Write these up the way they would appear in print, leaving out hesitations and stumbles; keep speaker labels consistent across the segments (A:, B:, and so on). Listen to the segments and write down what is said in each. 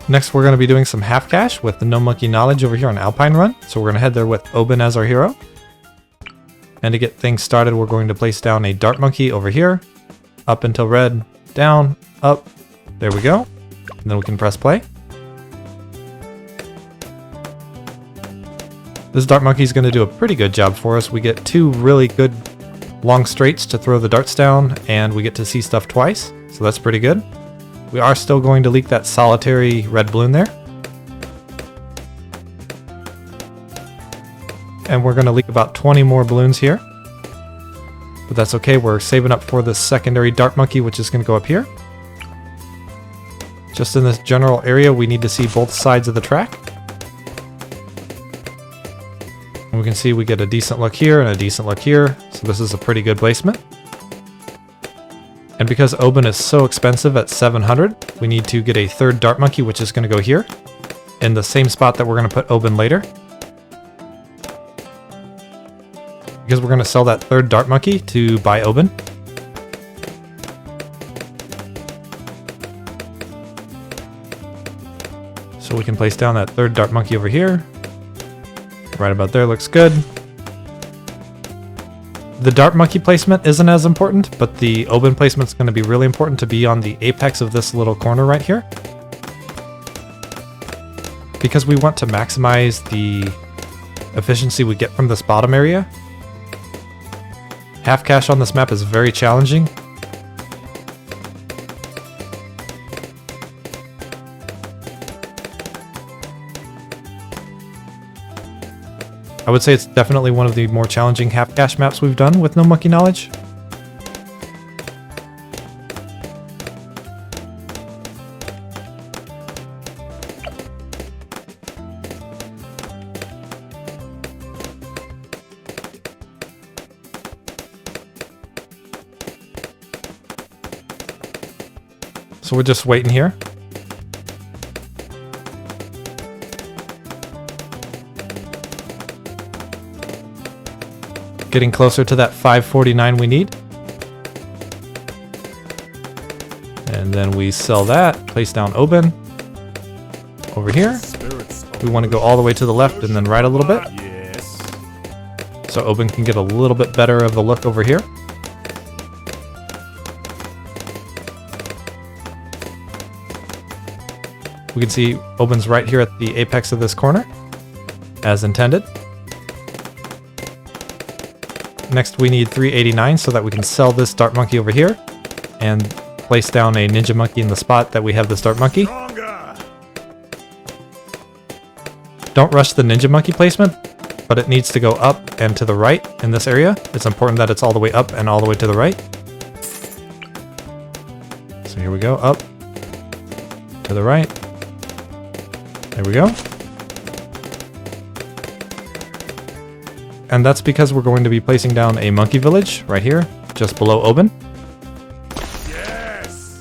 A: Next, we're going to be doing some half cash with the No Monkey Knowledge over here on Alpine Run. So we're going to head there with Oben as our hero. And to get things started, we're going to place down a Dart Monkey over here. Up until red, down, up. There we go. And then we can press play. This Dart Monkey is going to do a pretty good job for us. We get 2 really good long straights to throw the darts down, and we get to see stuff twice. So that's pretty good. We are still going to leak that solitary red balloon there. And we're going to leak about 20 more balloons here. But that's okay, we're saving up for the secondary Dart Monkey, which is going to go up here. Just in this general area, we need to see both sides of the track. And we can see we get a decent look here and a decent look here. So this is a pretty good placement. And because Oben is so expensive at 700, we need to get a third Dart Monkey, which is going to go here, in the same spot that we're going to put Oben later. Because we're going to sell that third Dart Monkey to buy Oben. So we can place down that third Dart Monkey over here. Right about there looks good. The Dart Monkey placement isn't as important, but the Oben placement is going to be really important to be on the apex of this little corner right here. Because we want to maximize the efficiency we get from this bottom area. Half cash on this map is very challenging. I would say it's definitely one of the more challenging half cash maps we've done with No Monkey Knowledge. So we're just waiting here. Getting closer to that 549 we need. And then we sell that, place down Oben. Over here. We want to go all the way to the left and then right a little bit. So Oben can get a little bit better of a look over here. We can see Oben's right here at the apex of this corner, as intended. Next we need 389 so that we can sell this Dart Monkey over here and place down a Ninja Monkey in the spot that we have this Dart Monkey. Don't rush the Ninja Monkey placement, but it needs to go up and to the right in this area. It's important that it's all the way up and all the way to the right. So here we go, up, to the right. There we go. And that's because we're going to be placing down a monkey village right here, just below Oben. Yes!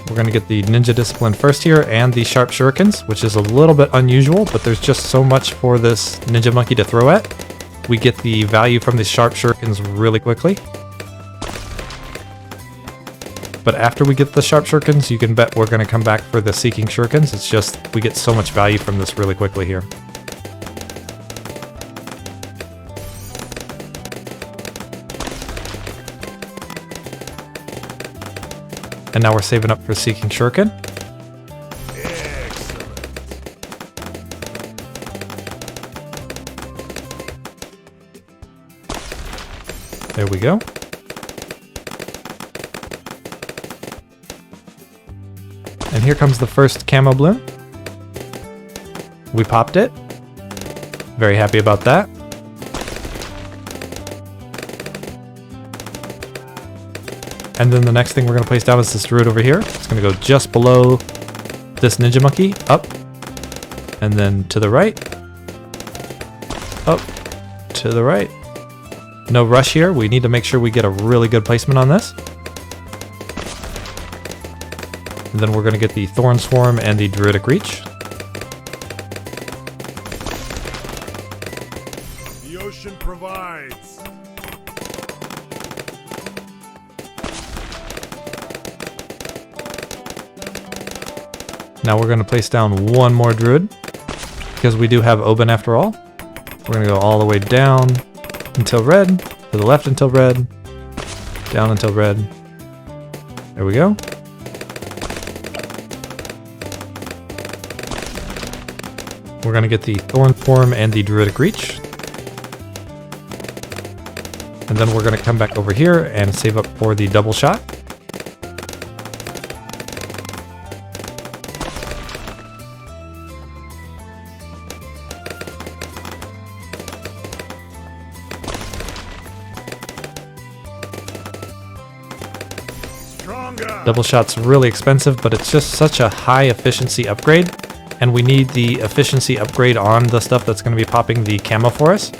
A: We're going to get the ninja discipline first here and the sharp shurikens, which is a little bit unusual, but there's just so much for this ninja monkey to throw at. We get the value from the sharp shurikens really quickly. But after we get the sharp shurikens, you can bet we're going to come back for the seeking shurikens. It's just, we get so much value from this really quickly here. And now we're saving up for seeking shuriken.
B: Excellent.
A: There we go. And here comes the first camo balloon. We popped it. Very happy about that. And then the next thing we're going to place down is this druid over here. It's going to go just below this ninja monkey, up, and then to the right, up, to the right. No rush here. We need to make sure we get a really good placement on this. And then we're going to get the Thorn Swarm and the Druidic Reach.
B: The ocean provides.
A: Now we're going to place down one more druid, because we do have Oban after all. We're going to go all the way down until red, to the left until red, down until red. There we go. We're going to get the Thorn Form and the Druidic Reach. And then we're going to come back over here and save up for the double shot.
B: Stronger.
A: Double shot's really expensive, but it's just such a high efficiency upgrade. And we need the efficiency upgrade on the stuff that's going to be popping the camo for us.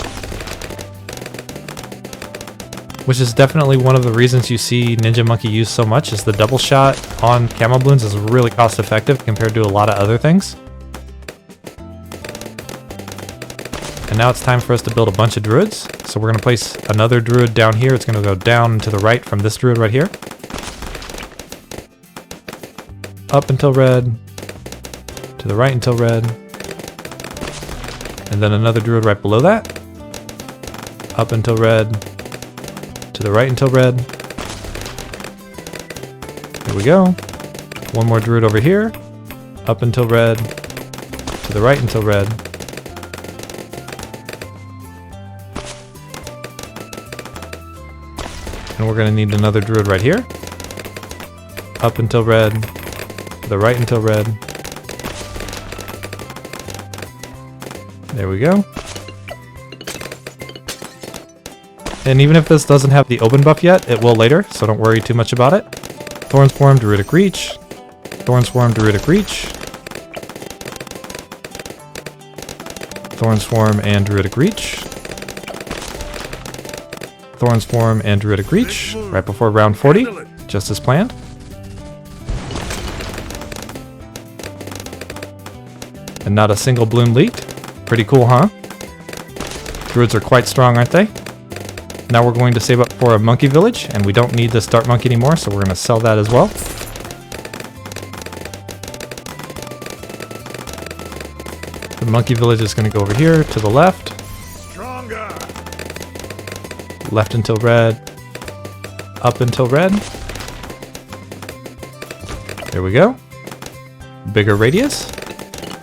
A: Which is definitely one of the reasons you see Ninja Monkey used so much, is the double shot on camo balloons is really cost effective compared to a lot of other things. And now it's time for us to build a bunch of druids. So we're going to place another druid down here. It's going to go down to the right from this druid right here. Up until red. To the right until red. And then another druid right below that. Up until red. To the right until red. There we go. One more druid over here. Up until red. To the right until red. And we're going to need another druid right here. Up until red. To the right until red. There we go. And even if this doesn't have the open buff yet, it will later, so don't worry too much about it. Thorn Form, Druidic Reach. Thorn Form, Druidic Reach. Thorn Form and Druidic Reach. Thorn Form and Druidic Reach, right before round 40, just as planned. And not a single bloom leaked. Pretty cool, huh? Druids are quite strong, aren't they? Now we're going to save up for a monkey village, and we don't need the start monkey anymore, so we're going to sell that as well. The monkey village is going to go over here to the left.
B: Stronger.
A: Left until red. Up until red. There we go. Bigger radius.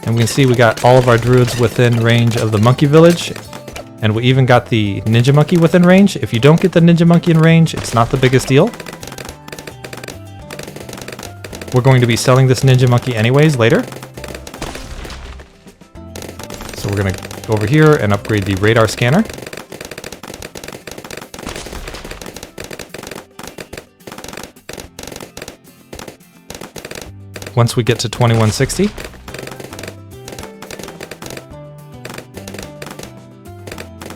A: And we can see we got all of our druids within range of the monkey village. And we even got the ninja monkey within range. If you don't get the ninja monkey in range, it's not the biggest deal. We're going to be selling this ninja monkey anyways later. So we're going to go over here and upgrade the radar scanner. Once we get to 2160.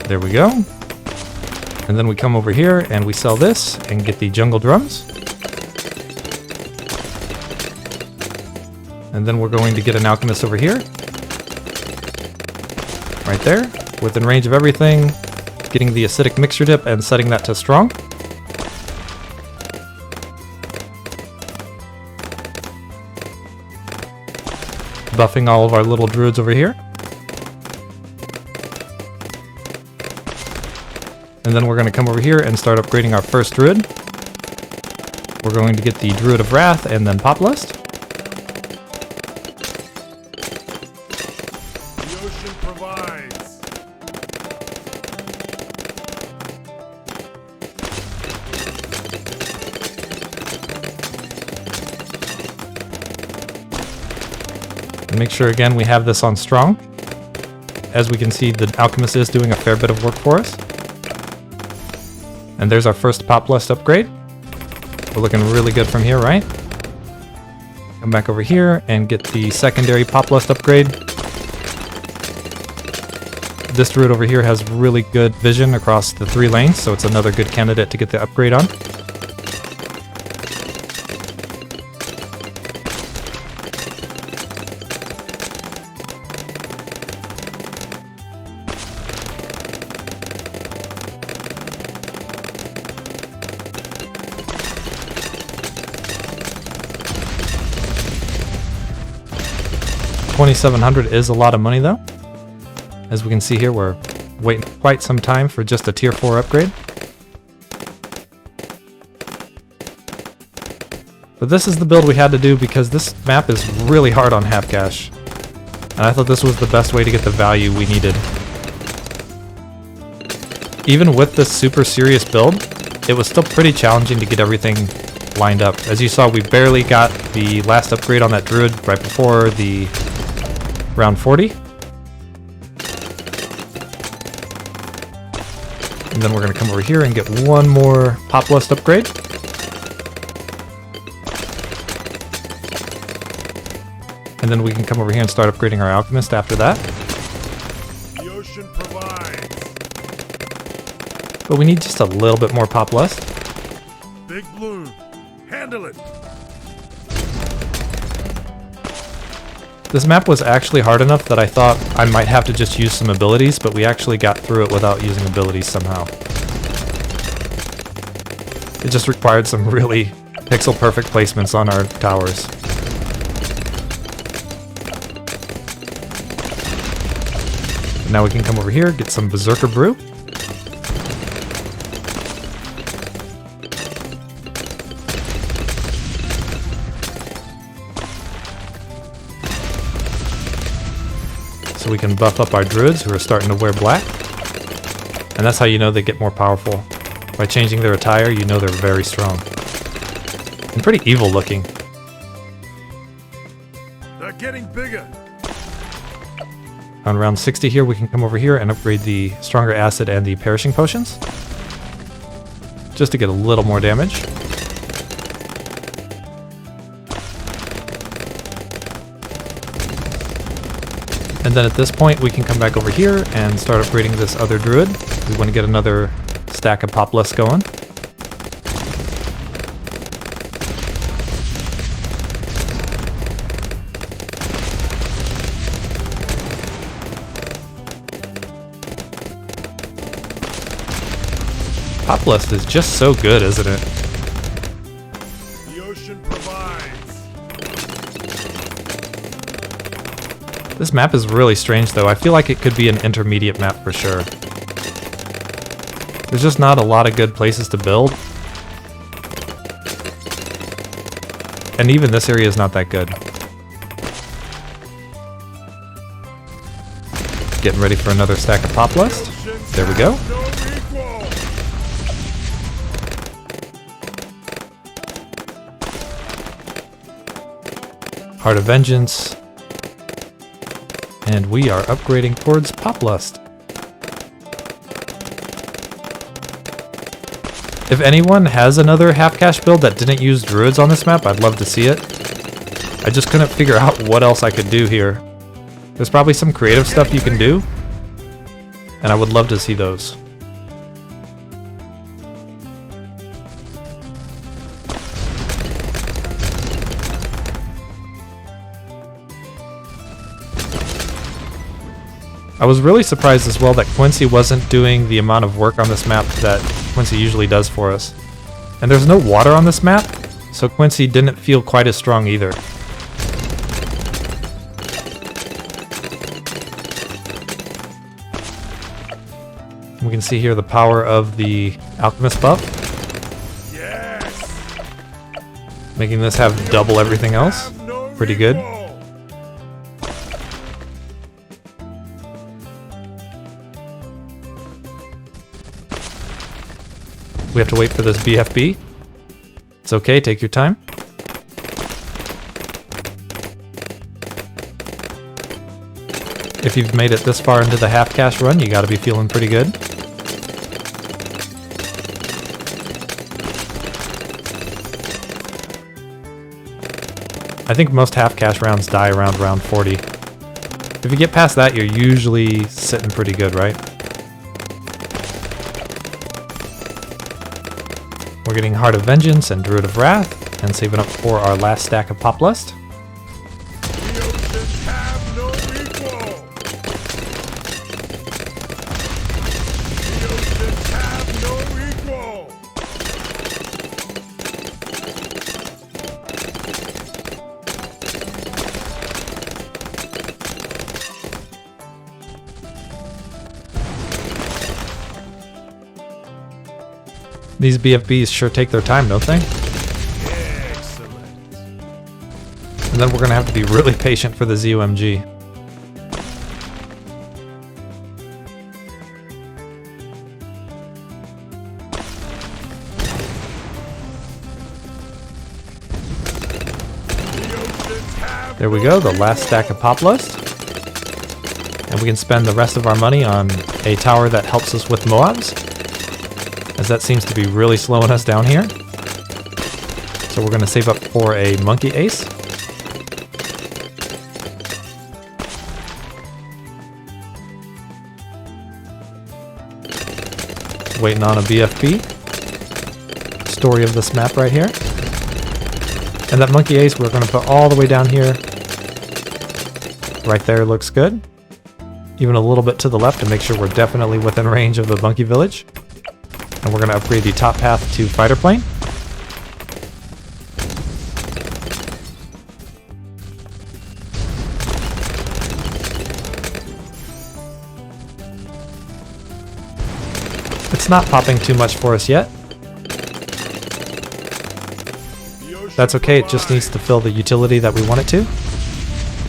A: There we go. And then we come over here and we sell this and get the jungle drums. And then we're going to get an alchemist over here. Right there. Within range of everything. Getting the acidic mixture dip and setting that to strong. Buffing all of our little druids over here. And then we're going to come over here and start upgrading our first druid. We're going to get the Druid of Wrath and then Pop Lust.
B: The ocean provides.
A: And make sure again we have this on strong. As we can see, the alchemist is doing a fair bit of work for us. And there's our first Pop Lust upgrade. We're looking really good from here, right? Come back over here and get the secondary Pop Lust upgrade. This druid over here has really good vision across the 3 lanes, so it's another good candidate to get the upgrade on. $2,700 is a lot of money though. As we can see here, we're waiting quite some time for just a tier 4 upgrade. But this is the build we had to do because this map is really hard on half cash. And I thought this was the best way to get the value we needed. Even with this super serious build, it was still pretty challenging to get everything lined up. As you saw, we barely got the last upgrade on that druid right before the round 40. And then we're going to come over here and get one more Pop Lust upgrade. And then we can come over here and start upgrading our Alchemist after that.
B: The ocean provides.
A: But we need just a little bit more Pop Lust.
B: Big Bloom. Handle it.
A: This map was actually hard enough that I thought I might have to just use some abilities, but we actually got through it without using abilities somehow. It just required some really pixel perfect placements on our towers. And now we can come over here, get some Berserker Brew. So we can buff up our druids who are starting to wear black. And that's how you know they get more powerful. By changing their attire, you know they're very strong. And pretty evil looking.
B: They're getting bigger.
A: On round 60 here, we can come over here and upgrade the Stronger Acid and the Perishing Potions. Just to get a little more damage. And then at this point, we can come back over here and start upgrading this other druid. We want to get another stack of Pop Lust going. Pop Lust is just so good, isn't it?
B: The ocean provides.
A: This map is really strange though. I feel like it could be an intermediate map for sure. There's just not a lot of good places to build. And even this area is not that good. Getting ready for another stack of Pop Lust. There we go. Heart of Vengeance. And we are upgrading towards Pop Lust. If anyone has another half cash build that didn't use druids on this map, I'd love to see it. I just couldn't figure out what else I could do here. There's probably some creative stuff you can do, and I would love to see those. I was really surprised as well that Quincy wasn't doing the amount of work on this map that Quincy usually does for us. And there's no water on this map, so Quincy didn't feel quite as strong either. We can see here the power of the Alchemist buff.
B: Yes.
A: Making this have double everything else. Pretty good. We have to wait for this BFB. It's okay, take your time. If you've made it this far into the half cash run, you gotta be feeling pretty good. I think most half cash rounds die around round 40. If you get past that, you're usually sitting pretty good, right? We're getting Heart of Vengeance and Druid of Wrath, and saving up for our last stack of Pop Lust.
B: The oceans have no equal. The oceans have no equal.
A: These BFBs sure take their time, don't they?
B: Excellent.
A: And then we're going to have to be really patient for the ZOMG. There we go, the last stack of Pop Lust. And we can spend the rest of our money on a tower that helps us with Moabs, as that seems to be really slowing us down here. So we're going to save up for a Monkey Ace. Waiting on a BFB. Story of this map right here. And that Monkey Ace we're going to put all the way down here. Right there looks good. Even a little bit to the left to make sure we're definitely within range of the Monkey Village. And we're going to upgrade the top path to Fighter Plane. It's not popping too much for us yet. That's okay, it just needs to fill the utility that we want it to.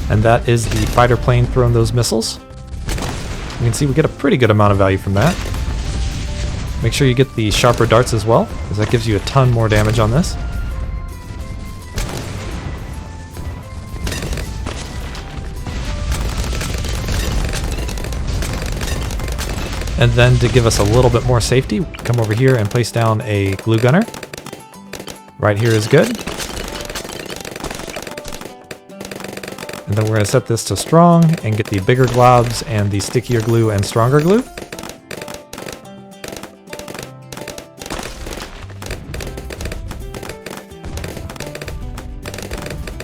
A: And that is the fighter plane throwing those missiles. You can see we get a pretty good amount of value from that. Make sure you get the sharper darts as well, because that gives you a ton more damage on this. And then to give us a little bit more safety, come over here and place down a glue gunner. Right here is good. And then we're going to set this to strong and get the bigger globs and the stickier glue and stronger glue.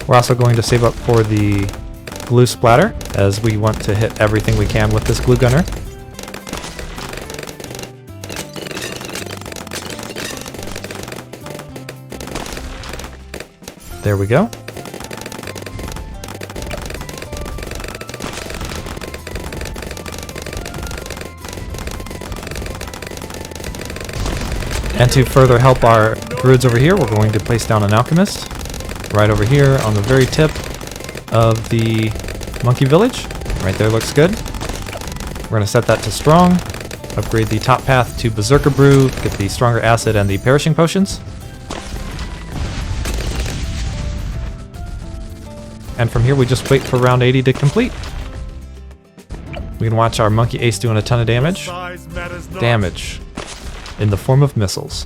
A: We're also going to save up for the glue splatter, as we want to hit everything we can with this glue gunner. There we go. And to further help our druids over here, we're going to place down an alchemist right over here on the very tip of the monkey village. Right there looks good. We're going to set that to strong, upgrade the top path to Berserker Brew, get the stronger acid and the perishing potions. And from here we just wait for round 80 to complete. We can watch our Monkey Ace doing a ton of damage. Damage in the form of missiles.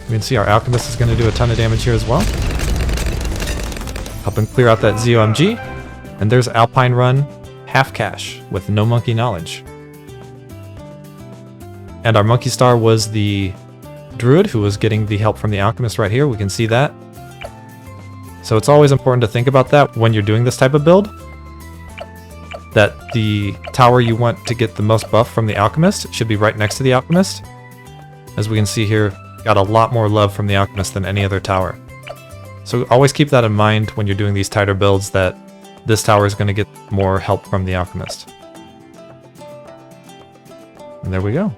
A: You can see our Alchemist is going to do a ton of damage here as well. Helping clear out that ZOMG. And there's Alpine Run, half cash, with no monkey knowledge. And our Monkey Star was the Druid who was getting the help from the Alchemist right here. We can see that. So it's always important to think about that when you're doing this type of build. That the tower you want to get the most buff from the Alchemist should be right next to the Alchemist. As we can see here, got a lot more love from the Alchemist than any other tower. So always keep that in mind when you're doing these tighter builds, that this tower is going to get more help from the Alchemist. And there we go.